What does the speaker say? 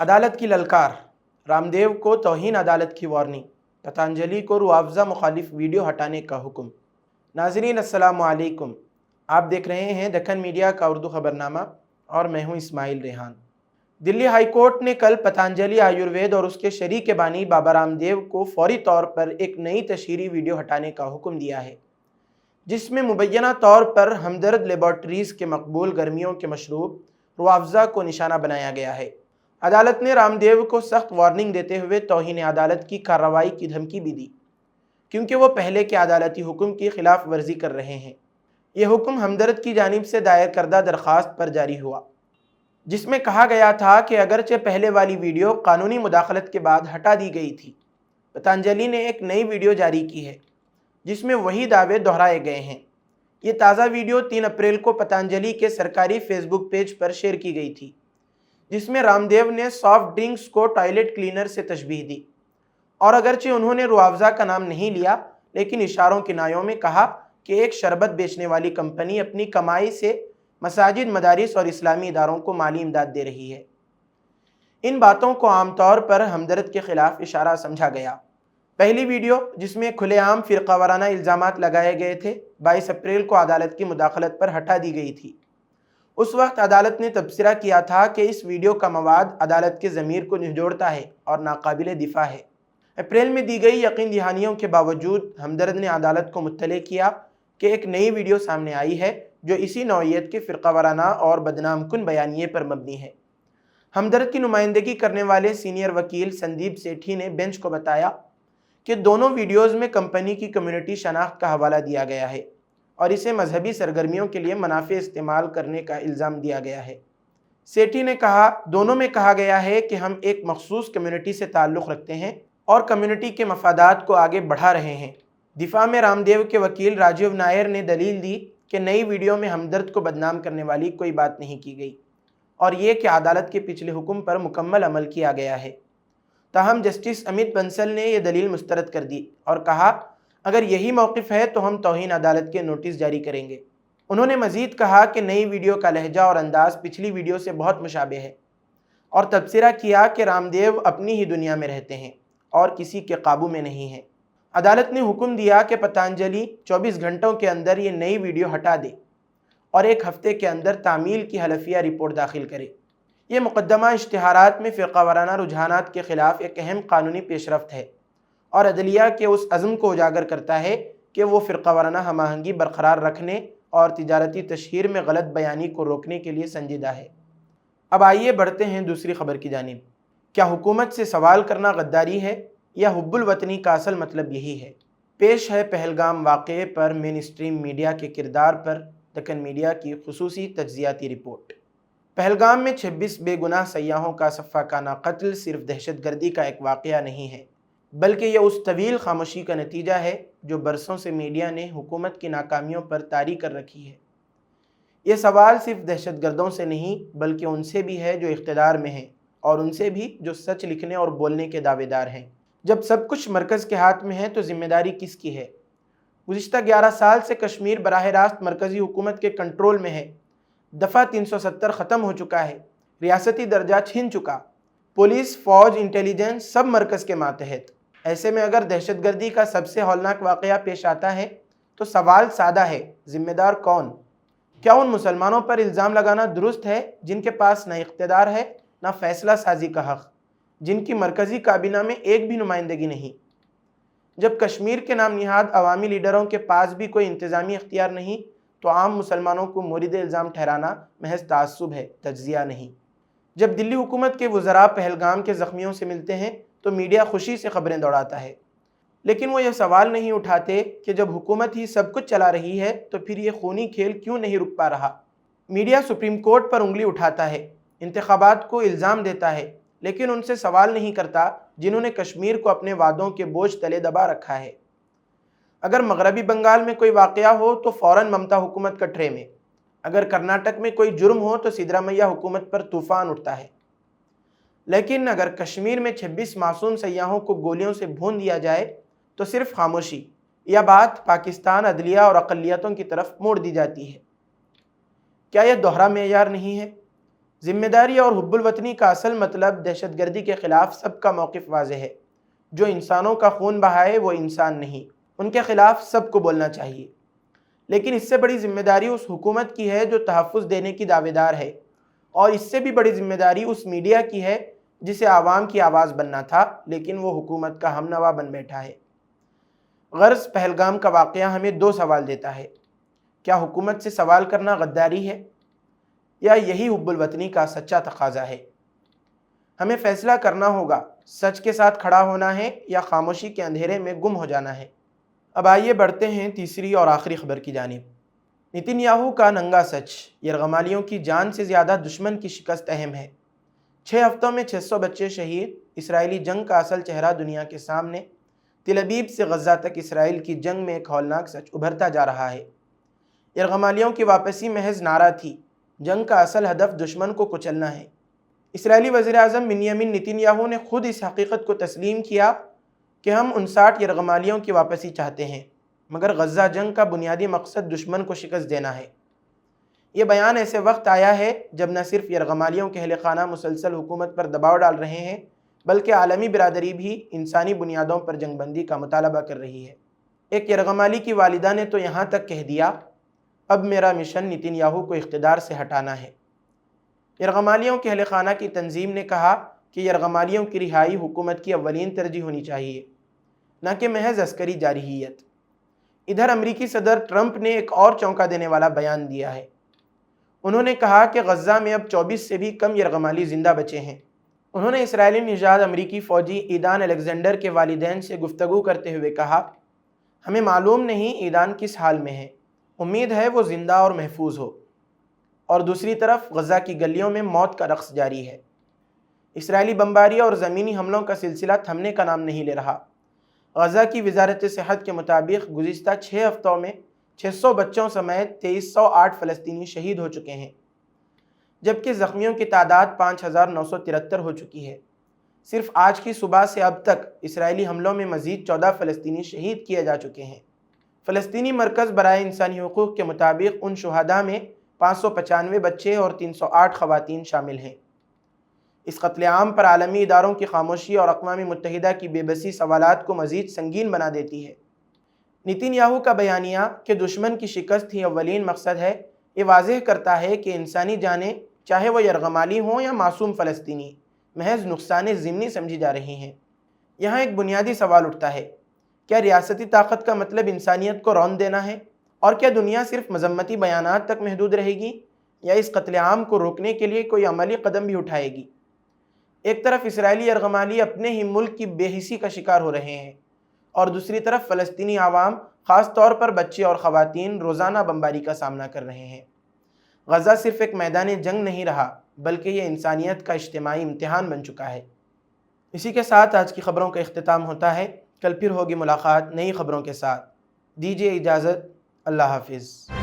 अदालत की ललकार, रामदेव को तौहीन अदालत की वार्निंग, पतंजलि को रुआवजा मुखालिफ वीडियो हटाने का हुक्म। नाज़रीन अस्सलामु अलैकुम, आप देख रहे हैं दक्कन मीडिया का उर्दू खबरनामा और मैं हूं इस्माइल रेहान। दिल्ली हाई कोर्ट ने कल पतंजलि आयुर्वेद और उसके शरीक बानी बाबा रामदेव को फौरी तौर पर एक नई तशहीरी वीडियो हटाने का हुक्म दिया है, जिसमें मुबैना तौर पर हमदर्द लेबॉर्ट्रीज़ के मकबूल गर्मियों के मशरूब रुआवजा को निशाना बनाया गया है। अदालत ने रामदेव को सख्त वार्निंग देते हुए तौहीन अदालत की कार्रवाई की धमकी भी दी, क्योंकि वो पहले के अदालती हुक्म की खिलाफ वर्जी कर रहे हैं। यह हुक्म हमदर्द की जानिब से दायर करदा दरख्वास्त पर जारी हुआ, जिसमें कहा गया था कि अगरचे पहले वाली वीडियो कानूनी मुदाखलत के बाद हटा दी गई थी, पतंजलि ने एक नई वीडियो जारी की है जिसमें वही दावे दोहराए गए हैं। ये ताज़ा वीडियो 3 अप्रैल को पतंजलि के सरकारी फेसबुक पेज पर शेयर की गई थी, जिसमें रामदेव ने सॉफ्ट ड्रिंक्स को टॉयलेट क्लीनर से तशबीह दी और अगरचे उन्होंने रुआवजा का नाम नहीं लिया, लेकिन इशारों किनायों में कहा कि एक शरबत बेचने वाली कंपनी अपनी कमाई से मसाजिद, मदारिस और इस्लामी इदारों को माली इमदाद दे रही है। इन बातों को आमतौर पर हमदर्द के खिलाफ इशारा समझा गया। पहली वीडियो, जिसमें खुलेआम फ़िरक़ावाराना इल्ज़ामात लगाए गए थे, 22 अप्रैल को अदालत की मुदाखलत पर हटा दी गई थी। उस वक्त अदालत ने तबसरा किया था कि इस वीडियो का मवाद अदालत के ज़मीर को झंझोड़ता है और नाकाबिल दिफा है। अप्रैल में दी गई यकीन दहानियों के बावजूद हमदर्द ने अदालत को मुत्तले किया कि एक नई वीडियो सामने आई है जो इसी नौइयत के फ़िरक़ावाराना और बदनाम कुन बयानिए पर मबनी है। हमदर्द की नुमाइंदगी करने वाले सीनियर वकील संदीप सेठी ने बेंच को बताया कि दोनों वीडियोज़ में कंपनी की कम्युनिटी शनाख्त का हवाला दिया गया है और इसे मजहबी सरगर्मियों के लिए मुनाफे इस्तेमाल करने का इल्ज़ाम दिया गया है। सेठी ने कहा, दोनों में कहा गया है कि हम एक मखसूस कम्युनिटी से ताल्लुक़ रखते हैं और कम्युनिटी के मफादात को आगे बढ़ा रहे हैं। दिफा में रामदेव के वकील राजीव नायर ने दलील दी कि नई वीडियो में हमदर्द को बदनाम करने वाली कोई बात नहीं की गई और ये कि अदालत के पिछले हुक्म पर मुकम्मल अमल किया गया है। ताहम जस्टिस अमित बंसल ने यह दलील मुस्तरद कर दी और कहा, अगर यही मौक़िफ़ है तो हम तौहीन अदालत के नोटिस जारी करेंगे। उन्होंने मज़ीद कहा कि नई वीडियो का लहजा और अंदाज़ पिछली वीडियो से बहुत मुशाबे है और तबसरा किया कि रामदेव अपनी ही दुनिया में रहते हैं और किसी के काबू में नहीं हैं। अदालत ने हुक्म दिया कि पतंजलि 24 घंटों के अंदर ये नई वीडियो हटा दे और 1 हफ़्ते के अंदर तामील की हलफिया रिपोर्ट दाखिल करे। ये मुकदमा इश्तिहारात में फ़िरक़ावाराना रुझानात के ख़िलाफ़ एक अहम कानूनी पेशरफ्त है और अदलिया के उस अज़्म को उजागर करता है कि वो फ़िरक़ावाराना हम आहंगी बरकरार रखने और तिजारती तशहीर में गलत बयानी को रोकने के लिए संजीदा है। अब आइए बढ़ते हैं दूसरी खबर की जानिब। क्या हुकूमत से सवाल करना गद्दारी है या हुब्बुल वतनी का असल मतलब यही है? पेश है पहलगाम वाक़े पर मेन स्ट्रीम मीडिया के किरदार पर दक्कन मीडिया की खुसूसी तज्ज़ियाती रिपोर्ट। पहलगाम में 26 बेगुनाह सयाहों का सफ़ाकाना कत्ल सिर्फ दहशतगर्दी का एक वाक़या नहीं है, बल्कि यह उस तवील खामोशी का नतीजा है जो बरसों से मीडिया ने हुकूमत की नाकामियों पर तारी कर रखी है। यह सवाल सिर्फ दहशतगर्दों से नहीं बल्कि उनसे भी है जो इख्तिदार में हैं और उनसे भी जो सच लिखने और बोलने के दावेदार हैं। जब सब कुछ मरकज़ के हाथ में है तो ज़िम्मेदारी किसकी है? गुज़िश्ता 11 साल से कश्मीर बराह रास्त मरकज़ी हुकूमत के कंट्रोल में है। दफ़ा 370 ख़त्म हो चुका है, रियासती दर्जा छीन चुका, पुलिस, फ़ौज, इंटेलिजेंस सब मरकज़ के मातहत। ऐसे में अगर दहशतगर्दी का सबसे हौलनाक वाक़या पेश आता है तो सवाल सादा है, ज़िम्मेदार कौन? क्या उन मुसलमानों पर इल्ज़ाम लगाना दुरुस्त है जिनके पास न इख्तिदार है न फ़ैसला साजी का हक़, जिनकी मरकज़ी काबीना में एक भी नुमाइंदगी नहीं? जब कश्मीर के नाम निहाद अवामी लीडरों के पास भी कोई इंतज़ामी इख्तियार नहीं तो आम मुसलमानों को मोरिद इल्ज़ाम ठहराना महज तासुब है, तज्ज़िया नहीं। जब दिल्ली हुकूमत के वज़रा पहलगाम के ज़ख्मियों से मिलते हैं तो मीडिया खुशी से खबरें दौड़ाता है, लेकिन वो ये सवाल नहीं उठाते कि जब हुकूमत ही सब कुछ चला रही है तो फिर ये खूनी खेल क्यों नहीं रुक पा रहा। मीडिया सुप्रीम कोर्ट पर उंगली उठाता है, इंतखाबात को इल्ज़ाम देता है, लेकिन उनसे सवाल नहीं करता जिन्होंने कश्मीर को अपने वादों के बोझ तले दबा रखा है। अगर मगरबी बंगाल में कोई वाक़या हो तो फ़ौरन ममता हुकूमत कटरे में, अगर कर्नाटक में कोई जुर्म हो तो सिद्धरामैया हुकूमत पर तूफ़ान उठता है। लेकिन अगर कश्मीर में 26 मासूम सयाहों को गोलियों से भून दिया जाए तो सिर्फ खामोशी या बात पाकिस्तान, अदलिया और अक़लियतों की तरफ मोड़ दी जाती है। क्या यह दोहरा मेयार नहीं है? ذمہ داری اور حب الوطنی کا اصل مطلب دہشت گردی کے خلاف سب کا موقف واضح ہے۔ جو انسانوں کا خون بہائے وہ انسان نہیں، ان کے خلاف سب کو بولنا چاہیے۔ لیکن اس سے بڑی ذمہ داری اس حکومت کی ہے جو تحفظ دینے کی دعوے دار ہے، اور اس سے بھی بڑی ذمہ داری اس میڈیا کی ہے جسے عوام کی آواز بننا تھا لیکن وہ حکومت کا ہم نوا بن بیٹھا ہے۔ غرض پہلگام کا واقعہ ہمیں دو سوال دیتا ہے۔ کیا حکومت سے سوال کرنا غداری ہے، یا یہی حب الوطنی کا سچا تقاضا ہے؟ ہمیں فیصلہ کرنا ہوگا، سچ کے ساتھ کھڑا ہونا ہے یا خاموشی کے اندھیرے میں گم ہو جانا ہے۔ اب آئیے بڑھتے ہیں تیسری اور آخری خبر کی جانب۔ نتن یاہو کا ننگا سچ، یرغمالیوں کی جان سے زیادہ دشمن کی شکست اہم ہے۔ 6 ہفتوں میں 600 بچے شہید، اسرائیلی جنگ کا اصل چہرہ دنیا کے سامنے۔ تل ابیب سے غزہ تک اسرائیل کی جنگ میں ایک ہولناک سچ ابھرتا جا رہا ہے۔ یرغمالیوں کی واپسی محض نعرہ تھی، جنگ کا اصل ہدف دشمن کو کچلنا ہے۔ اسرائیلی وزیر اعظم بنیامین نتن یاہو نے خود اس حقیقت کو تسلیم کیا کہ ہم 59 یرغمالیوں کی واپسی چاہتے ہیں، مگر غزہ جنگ کا بنیادی مقصد دشمن کو شکست دینا ہے۔ یہ بیان ایسے وقت آیا ہے جب نہ صرف یرغمالیوں کے اہل خانہ مسلسل حکومت پر دباؤ ڈال رہے ہیں، بلکہ عالمی برادری بھی انسانی بنیادوں پر جنگ بندی کا مطالبہ کر رہی ہے۔ ایک یرغمالی کی والدہ نے تو یہاں تک کہہ دیا، اب میرا مشن نتن یاہو کو اقتدار سے ہٹانا ہے۔ یرغمالیوں کے اہل خانہ کی تنظیم نے کہا کہ یرغمالیوں کی رہائی حکومت کی اولین ترجیح ہونی چاہیے، نہ کہ محض عسکری جارحیت۔ ادھر امریکی صدر ٹرمپ نے ایک اور چونکا دینے والا بیان دیا ہے۔ انہوں نے کہا کہ غزہ میں اب 24 سے بھی کم یرغمالی زندہ بچے ہیں۔ انہوں نے اسرائیلی نژاد امریکی فوجی ایدان الیگزینڈر کے والدین سے گفتگو کرتے ہوئے کہا، ہمیں معلوم نہیں ایدان کس حال میں ہے، امید ہے وہ زندہ اور محفوظ ہو۔ اور دوسری طرف غزہ کی گلیوں میں موت کا رقص جاری ہے۔ اسرائیلی بمباری اور زمینی حملوں کا سلسلہ تھمنے کا نام نہیں لے رہا۔ غزہ کی وزارت صحت کے مطابق گزشتہ 6 ہفتوں میں 600 بچوں سمیت 2308 فلسطینی شہید ہو چکے ہیں، جبکہ زخمیوں کی تعداد 5973 ہو چکی ہے۔ صرف آج کی صبح سے اب تک اسرائیلی حملوں میں مزید 14 فلسطینی شہید کیے جا چکے ہیں۔ فلسطینی مرکز برائے انسانی حقوق کے مطابق ان شہداء میں 595 بچے اور 308 خواتین شامل ہیں۔ اس قتل عام پر عالمی اداروں کی خاموشی اور اقوام متحدہ کی بے بسی سوالات کو مزید سنگین بنا دیتی ہے۔ نتن یاہو کا بیانیہ کہ دشمن کی شکست ہی اولین مقصد ہے، یہ واضح کرتا ہے کہ انسانی جانیں، چاہے وہ یرغمالی ہوں یا معصوم فلسطینی، محض نقصان ضمنی سمجھی جا رہی ہیں۔ یہاں ایک بنیادی سوال اٹھتا ہے، کیا ریاستی طاقت کا مطلب انسانیت کو رون دینا ہے؟ اور کیا دنیا صرف مذمتی بیانات تک محدود رہے گی، یا اس قتل عام کو روکنے کے لیے کوئی عملی قدم بھی اٹھائے گی؟ ایک طرف اسرائیلی یرغمالی اپنے ہی ملک کی بے حسی کا شکار ہو رہے ہیں، اور دوسری طرف فلسطینی عوام، خاص طور پر بچے اور خواتین، روزانہ بمباری کا سامنا کر رہے ہیں۔ غزہ صرف ایک میدان جنگ نہیں رہا، بلکہ یہ انسانیت کا اجتماعی امتحان بن چکا ہے۔ اسی کے ساتھ آج کی خبروں کا اختتام ہوتا ہے۔ کل پھر ہوگی ملاقات نئی خبروں کے ساتھ۔ دیجیے اجازت، اللہ حافظ۔